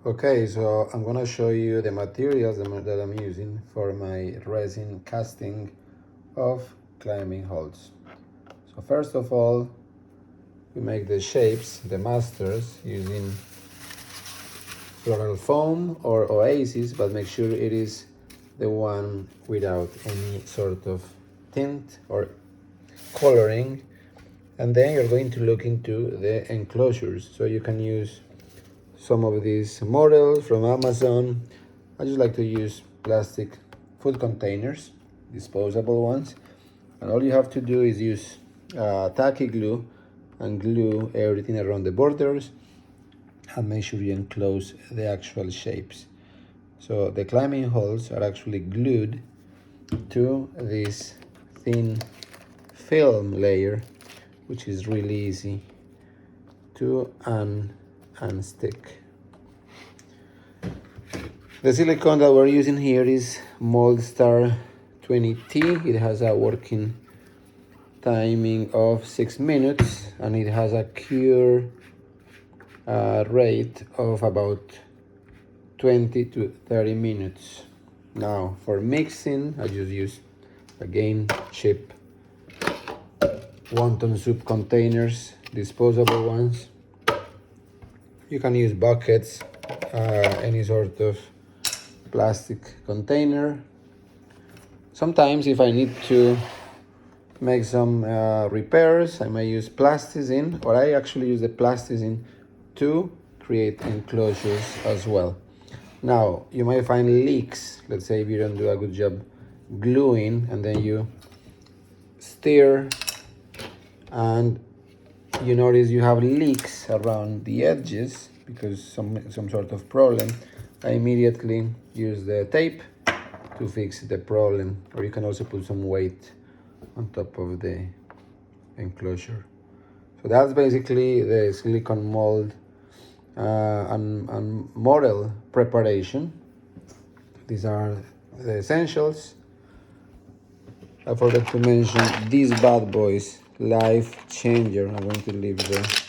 Okay, so I'm gonna show you the materials that I'm using for my resin casting of climbing holes. So first of all, we make the shapes, the masters, using floral foam or oasis, but make sure it is the one without any sort of tint or coloring. And then you're going to look into the enclosures. So you can use some of these models from Amazon. I just like to use plastic food containers, disposable ones. And all you have to do is use tacky glue and glue everything around the borders and make sure you enclose the actual shapes. So the climbing holes are actually glued to this thin film layer, which is really easy to unstick. The silicone that we're using here is Mold Star 20T. It has a working timing of 6 minutes and it has a cure rate of about 20 to 30 minutes. Now for mixing, I just use again cheap wonton soup containers, disposable ones. You can use buckets, any sort of plastic container. Sometimes if I need to make some repairs, I may use plasticine, or I actually use the plasticine to create enclosures as well. Now, you might find leaks, let's say if you don't do a good job gluing and then you stir and you notice you have leaks around the edges because some sort of problem. I immediately use the tape to fix the problem, or you can also put some weight on top of the enclosure. So that's basically the silicone mold and model preparation. These are the essentials. I forgot to mention these bad boys, life changer. I'm going to leave the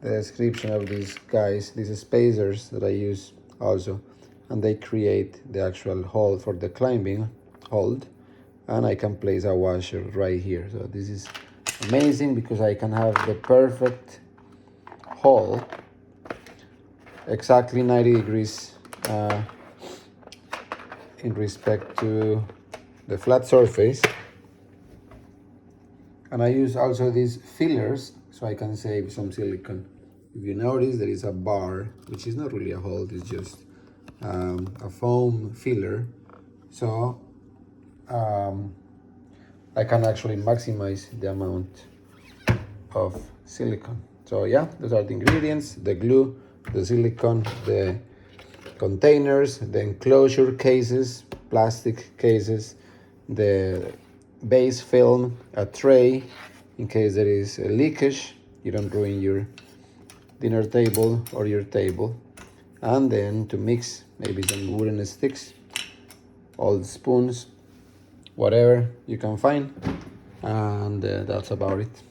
description of these guys, these spacers that I use also, and they create the actual hole for the climbing hold, and I can place a washer right here. So this is amazing because I can have the perfect hole, exactly 90 degrees in respect to the flat surface. And I use also these fillers so I can save some silicone. If you notice, there is a bar, which is not really a hole, it's just a foam filler. So I can actually maximize the amount of silicone. So yeah, those are the ingredients: the glue, the silicone, the containers, the enclosure cases, plastic cases, the base film, a tray in case there is a leakage, you don't ruin your dinner table or your table. And then to mix, maybe some wooden sticks, old spoons, whatever you can find, and that's about it.